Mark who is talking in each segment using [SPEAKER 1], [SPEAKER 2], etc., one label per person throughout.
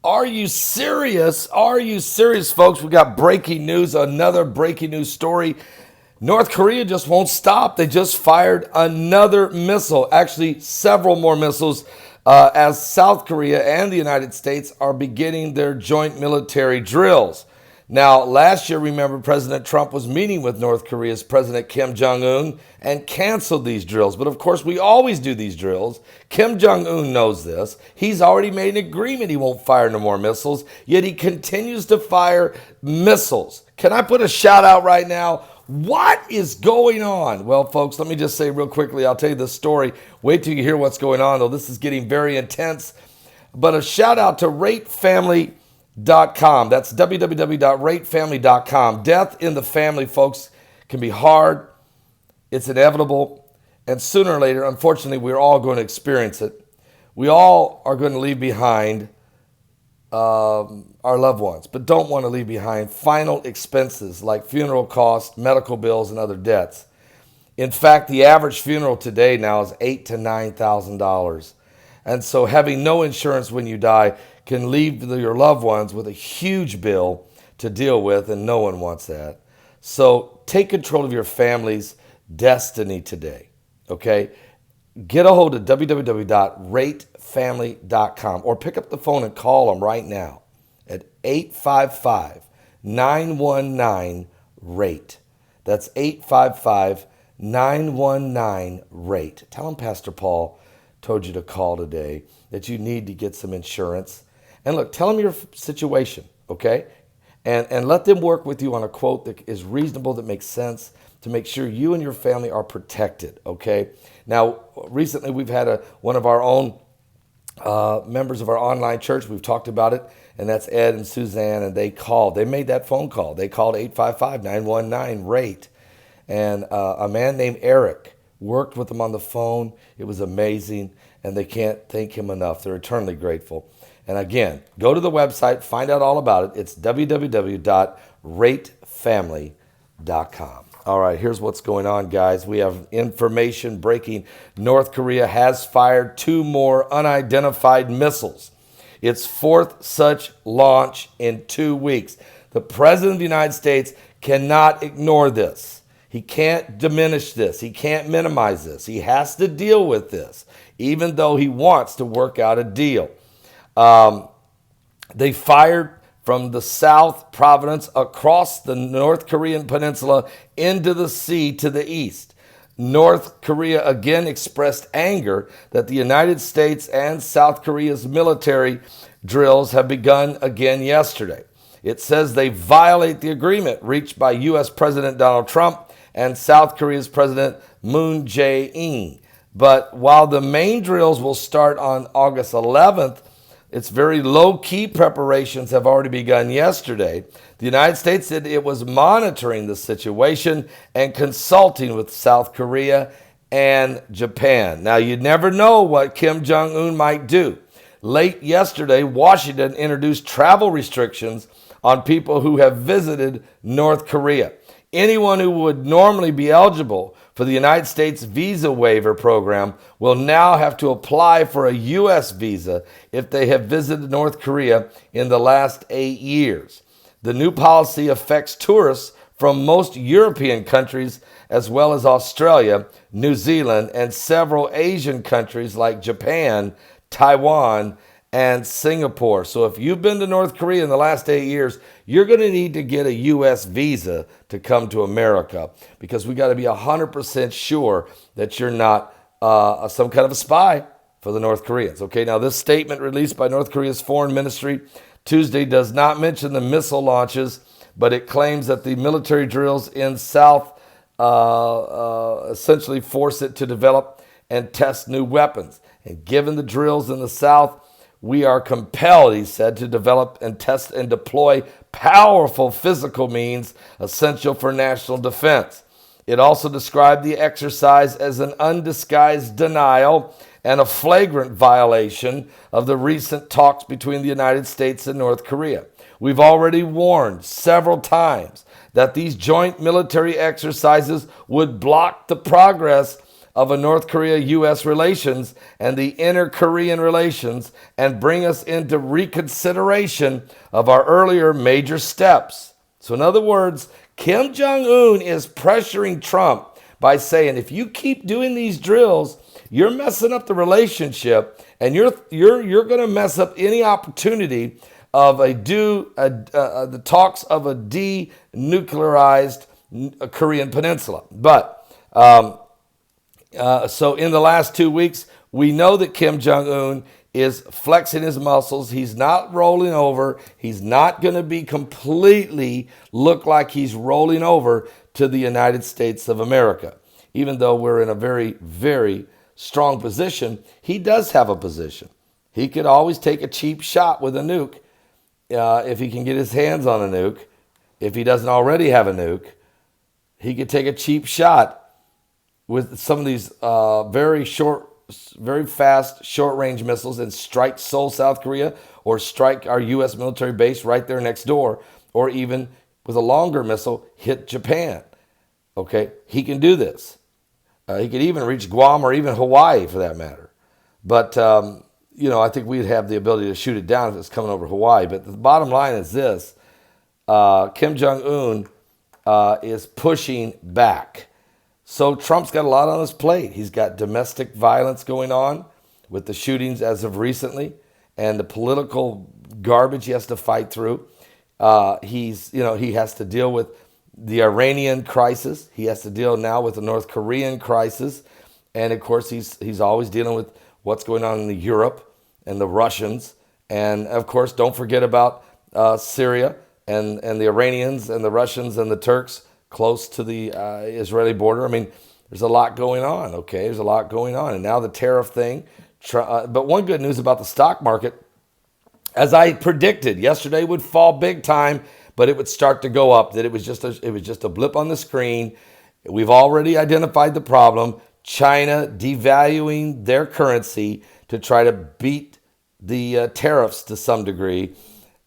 [SPEAKER 1] Are you serious? Are you serious, folks? We got breaking news, another breaking news story. North Korea just won't stop. They just fired another missile, actually several more missiles, as South Korea and the United States are beginning their joint military drills. Now, last year, remember, President Trump was meeting with North Korea's President Kim Jong-un and canceled these drills. But of course, we always do these drills. Kim Jong-un knows this. He's already made an agreement he won't fire no more missiles, yet he continues to fire missiles. Can I put a shout out right now? What is going on? Well, folks, let me just say real quickly, I'll tell you this story. Wait till you hear what's going on, though. This is getting very intense. But a shout out to ratefamily.com. That's www.ratefamily.com. Death in the family, folks, can be hard. It's inevitable. And sooner or later, unfortunately, we're all going to experience it. We all are going to leave behind our loved ones, but don't want to leave behind final expenses like funeral costs, medical bills, and other debts. In fact, the average funeral today now is $8,000 to $9,000. And so having no insurance when you die can leave your loved ones with a huge bill to deal with, and no one wants that. So take control of your family's destiny today, okay? Get a hold of www.ratefamily.com or pick up the phone and call them right now at 855-919-RATE. That's 855-919-RATE. Tell them Pastor Paul told you to call today, that you need to get some insurance. And look, tell them your situation, okay? And let them work with you on a quote that is reasonable, that makes sense, to make sure you and your family are protected, okay? Now, recently we've had one of our own members of our online church. We've talked about it, and that's Ed and Suzanne, and they made that phone call. They called 855-919-RATE. And a man named Eric worked with them on the phone. It was amazing, and they can't thank him enough. They're eternally grateful. And again, go to the website, find out all about it. It's www.ratefamily.com. All right, here's what's going on, guys. We have information breaking. North Korea has fired 2 more unidentified missiles. Its 4th such launch in 2 weeks. The President of the United States cannot ignore this. He can't diminish this. He can't minimize this. He has to deal with this, even though he wants to work out a deal. They fired from the South Providence across the North Korean peninsula into the sea to the east. North Korea again expressed anger that the United States and South Korea's military drills have begun again yesterday. It says they violate the agreement reached by U.S. President Donald Trump and South Korea's President Moon Jae-in. But while the main drills will start on August 11th, its very low-key preparations have already begun yesterday. The United States said it was monitoring the situation and consulting with South Korea and Japan. Now, you never know what Kim Jong-un might do. Late yesterday, Washington introduced travel restrictions on people who have visited North Korea. Anyone who would normally be eligible for the United States visa waiver program will now have to apply for a U.S. visa if they have visited North Korea in the last 8 years. The new policy affects tourists from most European countries, as well as Australia, New Zealand, and several Asian countries like Japan, Taiwan, and Singapore. So if you've been to North Korea in the last 8 years, you're going to need to get a U.S. visa to come to America, because we got to be 100% sure that you're not some kind of a spy for the North Koreans. Okay, now this statement released by North Korea's foreign ministry Tuesday does not mention the missile launches, but it claims that the military drills in South essentially force it to develop and test new weapons. And given the drills in the South, we are compelled, he said, to develop and test and deploy powerful physical means essential for national defense. It also described the exercise as an undisguised denial and a flagrant violation of the recent talks between the United States and North Korea. We've already warned several times that these joint military exercises would block the progress of a North Korea-U.S. relations and the inter-Korean relations and bring us into reconsideration of our earlier major steps. So in other words, Kim Jong-un is pressuring Trump by saying, if you keep doing these drills, you're messing up the relationship, and you're going to mess up any opportunity of the talks of a denuclearized Korean peninsula. But so in the last 2 weeks, we know that Kim Jong-un is flexing his muscles. He's not rolling over. He's not going to be completely look like he's rolling over to the United States of America. Even though we're in a very, very strong position, he does have a position. He could always take a cheap shot with a nuke if he can get his hands on a nuke. If he doesn't already have a nuke, he could take a cheap shot with some of these very fast, short-range missiles and strike Seoul, South Korea, or strike our U.S. military base right there next door, or even with a longer missile, hit Japan. Okay, he can do this. He could even reach Guam or even Hawaii for that matter. But, I think we'd have the ability to shoot it down if it's coming over Hawaii. But the bottom line is this. Kim Jong-un is pushing back. So Trump's got a lot on his plate. He's got domestic violence going on with the shootings as of recently and the political garbage he has to fight through. He has to deal with the Iranian crisis. He has to deal now with the North Korean crisis. And of course, he's always dealing with what's going on in Europe and the Russians. And of course, don't forget about Syria and the Iranians and the Russians and the Turks close to the Israeli border. I mean, there's a lot going on, okay? There's a lot going on. And now the tariff thing. But one good news about the stock market, as I predicted, yesterday would fall big time, but it would start to go up, that it was just a blip on the screen. We've already identified the problem. China devaluing their currency to try to beat the tariffs to some degree.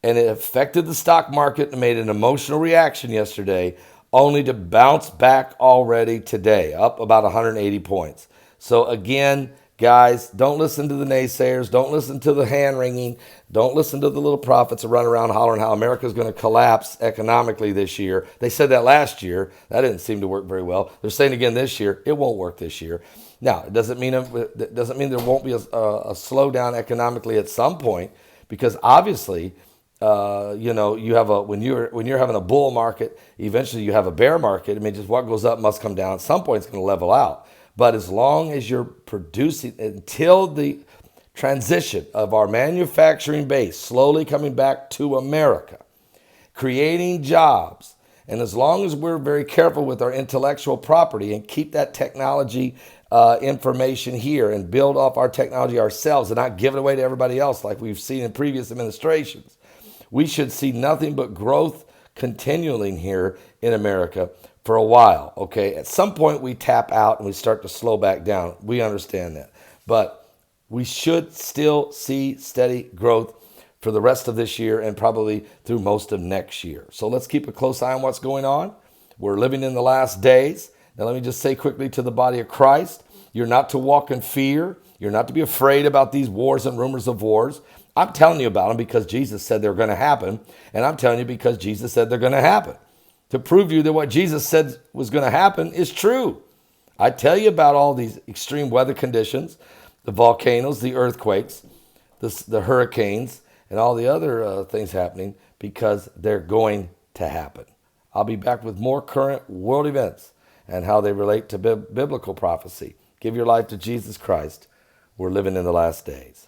[SPEAKER 1] And it affected the stock market and made an emotional reaction yesterday, only to bounce back already today, up about 180 points. So again, guys, don't listen to the naysayers. Don't listen to the hand-wringing. Don't listen to the little prophets that run around hollering how America's going to collapse economically this year. They said that last year. That didn't seem to work very well. They're saying again this year. It won't work this year. Now, it doesn't mean there won't be a slowdown economically at some point, because obviously, you have when you're having a bull market, eventually you have a bear market. I mean, just what goes up must come down. At some point, it's going to level out. But as long as you're producing, until the transition of our manufacturing base slowly coming back to America, creating jobs, and as long as we're very careful with our intellectual property and keep that technology information here and build off our technology ourselves and not give it away to everybody else like we've seen in previous administrations, we should see nothing but growth continuing here in America for a while, okay? At some point, we tap out and we start to slow back down. We understand that. But we should still see steady growth for the rest of this year and probably through most of next year. So let's keep a close eye on what's going on. We're living in the last days. Now, let me just say quickly to the body of Christ, you're not to walk in fear. You're not to be afraid about these wars and rumors of wars. I'm telling you about them because Jesus said they're going to happen, and I'm telling you because Jesus said they're going to happen, to prove you that what Jesus said was going to happen is true. I tell you about all these extreme weather conditions, the volcanoes, the earthquakes, the hurricanes, and all the other things happening because they're going to happen. I'll be back with more current world events and how they relate to biblical prophecy. Give your life to Jesus Christ. We're living in the last days.